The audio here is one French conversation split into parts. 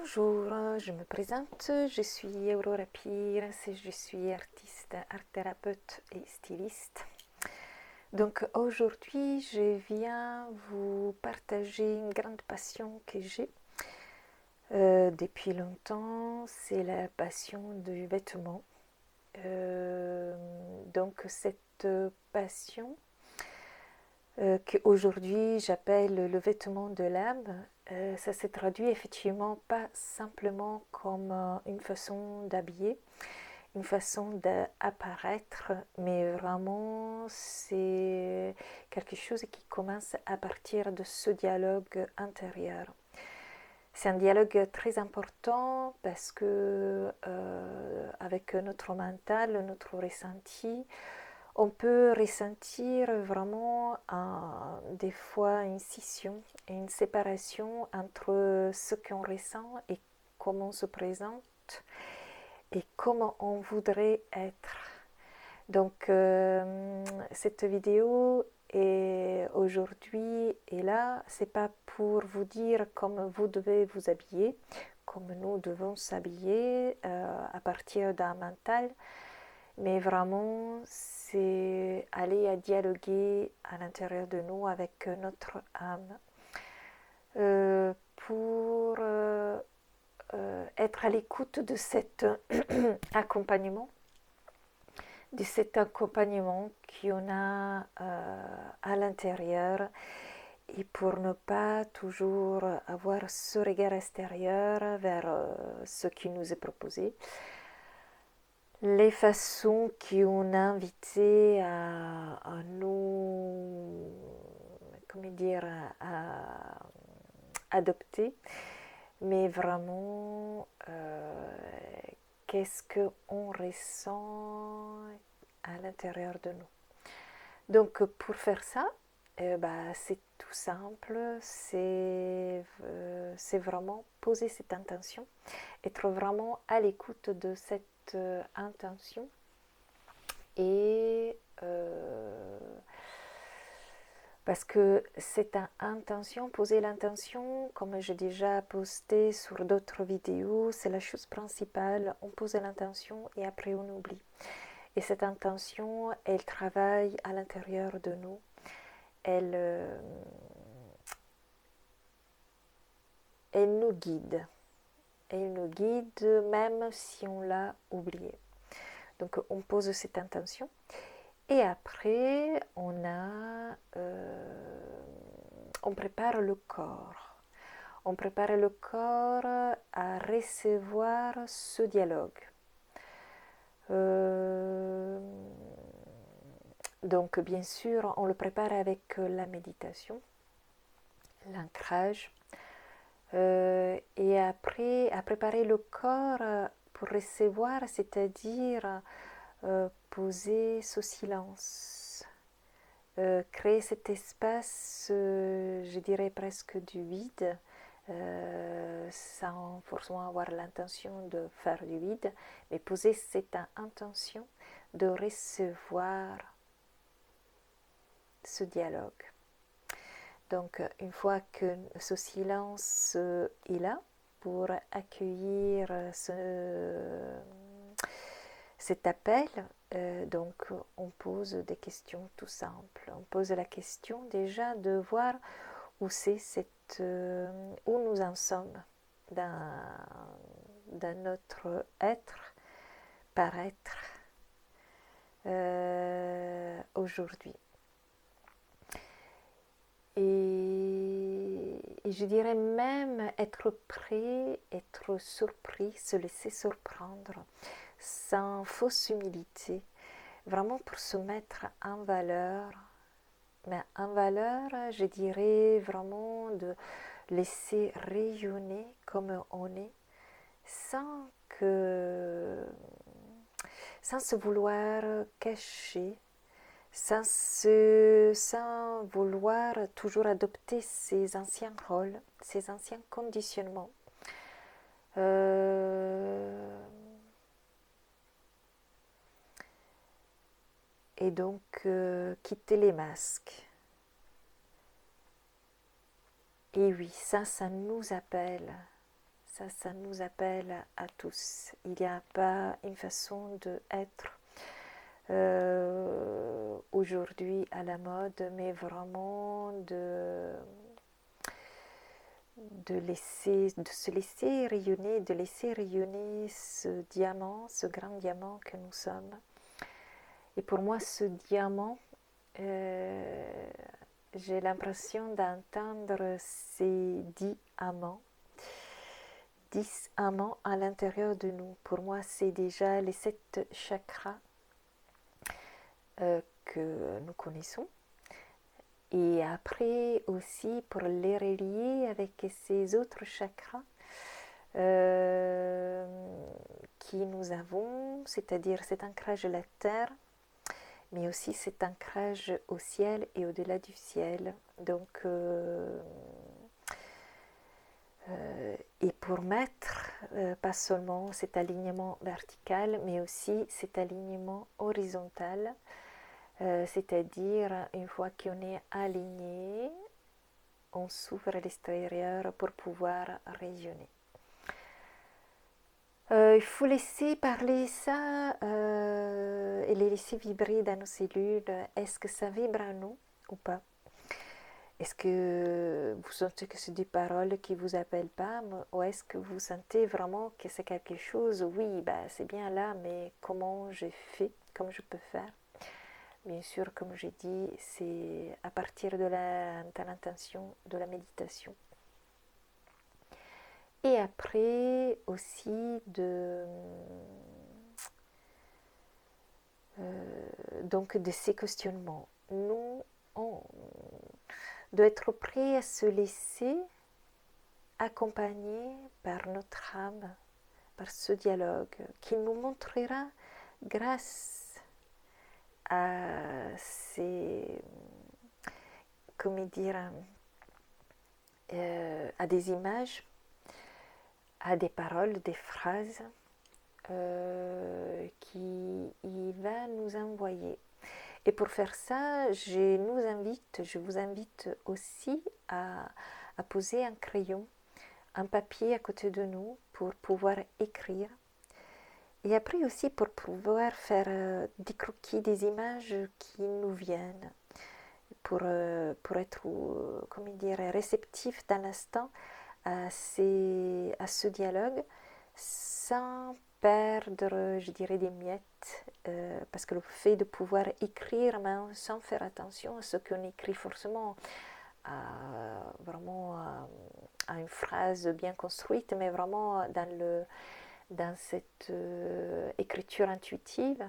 Bonjour, je me présente, je suis Aurora Pires et je suis artiste, art thérapeute et styliste. Donc aujourd'hui, je viens vous partager une grande passion que j'ai depuis longtemps, c'est la passion du vêtement. Donc cette passion qu'aujourd'hui j'appelle le vêtement de l'âme, ça se traduit effectivement pas simplement comme une façon d'habiller, une façon d'apparaître, mais vraiment c'est quelque chose qui commence à partir de ce dialogue intérieur. C'est un dialogue très important parce que avec notre mental, notre ressenti, on peut ressentir vraiment des fois une scission et une séparation entre ce qu'on ressent et comment on se présente et comment on voudrait être. Donc cette vidéo est aujourd'hui et là, c'est pas pour vous dire comment vous devez vous habiller, comme nous devons s'habiller à partir d'un mental, mais vraiment c'est aller à dialoguer à l'intérieur de nous avec notre âme pour être à l'écoute de cet accompagnement qu'on a à l'intérieur, et pour ne pas toujours avoir ce regard extérieur vers ce qui nous est proposé, les façons qu'on a invité à nous, comment dire, à adopter, mais vraiment qu'est-ce qu'on ressent à l'intérieur de nous. Donc pour faire ça, c'est tout simple, c'est vraiment poser cette intention, être vraiment à l'écoute de cette intention et parce que cette intention, poser l'intention, comme j'ai déjà posté sur d'autres vidéos, c'est la chose principale. On pose l'intention et après on oublie. Et cette intention, elle travaille à l'intérieur de nous. Elle nous guide. Elle nous guide même si on l'a oublié. Donc on pose cette intention. Et après, on prépare le corps. On prépare le corps à recevoir ce dialogue. Donc, bien sûr, on le prépare avec la méditation, l'ancrage. Et après, à préparer le corps pour recevoir, c'est-à-dire poser ce silence, créer cet espace, je dirais presque du vide, sans forcément avoir l'intention de faire du vide, mais poser cette intention de recevoir ce dialogue. Donc une fois que ce silence est là pour accueillir cet appel, donc on pose des questions tout simples. On pose la question déjà de voir où où nous en sommes dans notre être, paraître aujourd'hui. Et je dirais même être prêt, être surpris, se laisser surprendre, sans fausse humilité, vraiment pour se mettre en valeur. Mais en valeur, je dirais vraiment de laisser rayonner comme on est, sans se vouloir cacher, sans vouloir toujours adopter ses anciens rôles, ses anciens conditionnements. Et donc quitter les masques. Et oui, ça nous appelle. ça nous appelle à tous. Il n'y a pas une façon d'être aujourd'hui à la mode, mais vraiment de se laisser rayonner ce diamant, ce grand diamant que nous sommes. Et pour moi, ce diamant, j'ai l'impression d'entendre ces 10 amants. 10 amants à l'intérieur de nous. Pour moi, c'est déjà les 7 chakras que nous connaissons. Et après aussi, pour les relier avec ces autres chakras qui nous avons, c'est-à-dire cet ancrage à la terre, mais aussi cet ancrage au ciel et au-delà du ciel. Donc, et pour mettre pas seulement cet alignement vertical, mais aussi cet alignement horizontal, c'est-à-dire une fois qu'on est aligné, on s'ouvre à l'extérieur pour pouvoir rayonner. Il faut laisser parler ça et les laisser vibrer dans nos cellules. Est-ce que ça vibre en nous ou pas? Est-ce que vous sentez que c'est des paroles qui ne vous appellent pas, ou est-ce que vous sentez vraiment que c'est quelque chose? Oui, bah, c'est bien là, mais comment j'ai fait? Comment je peux faire? Bien sûr, comme j'ai dit, c'est à partir de l'intention de la méditation. Et après aussi donc de ces questionnements. Nous, on doit être prêt à se laisser accompagner par notre âme, par ce dialogue qui nous montrera grâce à ces, comment dire, à des images, à des paroles, des phrases qu'il va nous envoyer. Et pour faire ça, je vous invite aussi à poser un crayon, un papier à côté de nous pour pouvoir écrire. Et après aussi pour pouvoir faire des croquis, des images qui nous viennent, pour être, comment dire, réceptif dans l'instant à ce dialogue, sans perdre, je dirais, des miettes, parce que le fait de pouvoir écrire, mais sans faire attention à ce qu'on écrit forcément, vraiment à une phrase bien construite, mais vraiment dans cette écriture intuitive,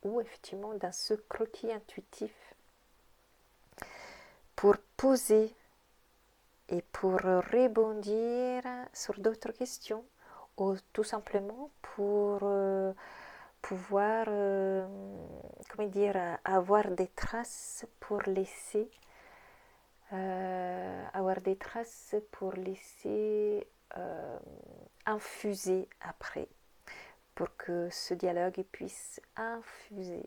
ou effectivement dans ce croquis intuitif, pour poser et pour rebondir sur d'autres questions, ou tout simplement pour pouvoir, comment dire, avoir des traces pour laisser, infuser après, pour que ce dialogue puisse infuser.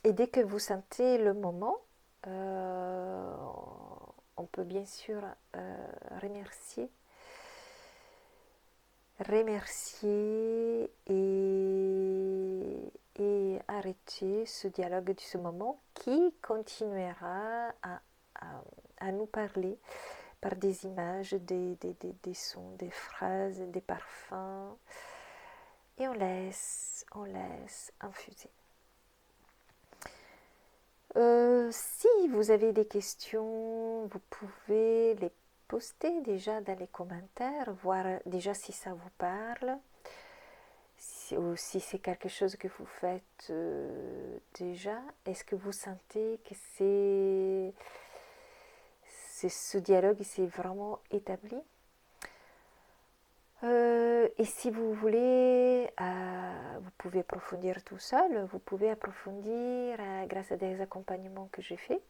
Et dès que vous sentez le moment, on peut bien sûr remercier et arrêter ce dialogue de ce moment qui continuera à nous parler par des images, des sons, des phrases, des parfums, et on laisse infuser. Si vous avez des questions, vous pouvez les poster déjà dans les commentaires, voir déjà si ça vous parle, ou si c'est quelque chose que vous faites déjà. Est-ce que vous sentez que ce dialogue s'est vraiment établi? Et si vous voulez, vous pouvez approfondir tout seul, vous pouvez approfondir grâce à des accompagnements que j'ai fait.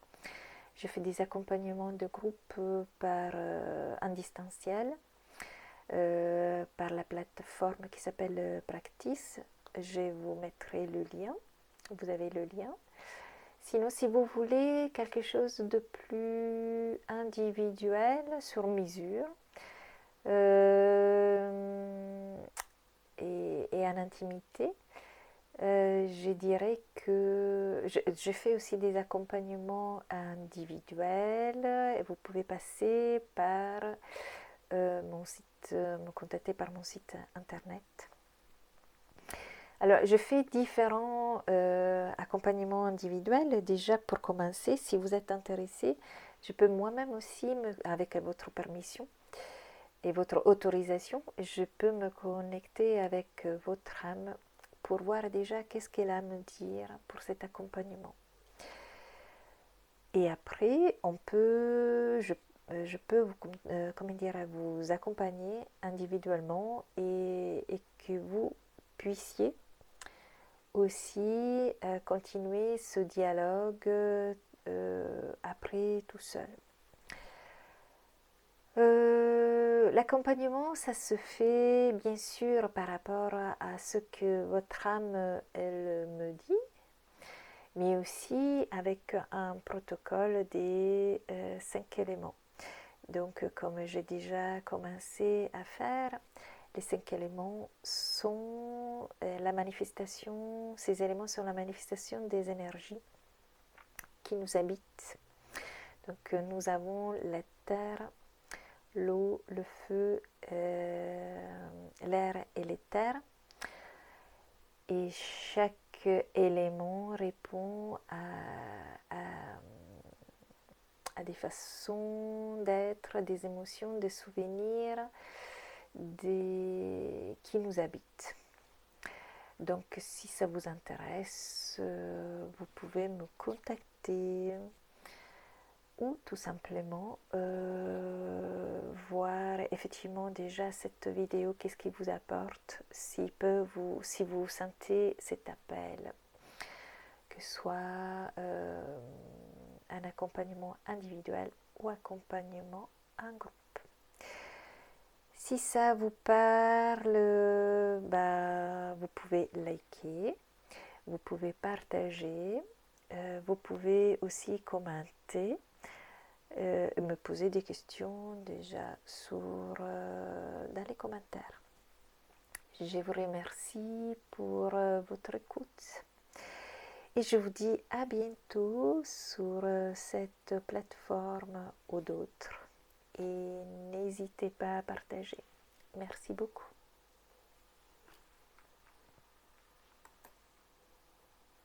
J'ai fait des accompagnements de groupe en distanciel, par la plateforme qui s'appelle Practice. Je vous mettrai le lien, vous avez le lien. Sinon, si vous voulez quelque chose de plus individuel, sur mesure, et en intimité, je dirais que je fais aussi des accompagnements individuels et vous pouvez passer par mon site, me contacter par mon site internet. Alors, je fais différents accompagnements individuels. Déjà, pour commencer, si vous êtes intéressé, je peux moi-même aussi, avec votre permission et votre autorisation, je peux me connecter avec votre âme pour voir déjà qu'est-ce qu'elle a à me dire pour cet accompagnement. Et après, je peux vous, comment dire, vous accompagner individuellement et que vous puissiez aussi continuer ce dialogue après tout seul. L'accompagnement, ça se fait bien sûr par rapport à ce que votre âme, elle me dit, mais aussi avec un protocole des 5 éléments. Donc, comme j'ai déjà commencé à faire, les 5 éléments sont la manifestation, ces éléments sont la manifestation des énergies qui nous habitent. Donc, nous avons la terre, l'eau, le feu, l'air et l'éther. Et chaque élément répond à des façons d'être, des émotions, des souvenirs qui nous habitent. Donc si ça vous intéresse, vous pouvez me contacter ou tout simplement voir effectivement déjà cette vidéo, qu'est-ce qui vous apporte, si vous sentez cet appel, que ce soit un accompagnement individuel ou accompagnement en groupe. Si ça vous parle, vous pouvez liker, vous pouvez partager, vous pouvez aussi commenter, me poser des questions déjà dans les commentaires. Je vous remercie pour votre écoute et je vous dis à bientôt sur cette plateforme ou d'autres. Et n'hésitez pas à partager. Merci beaucoup.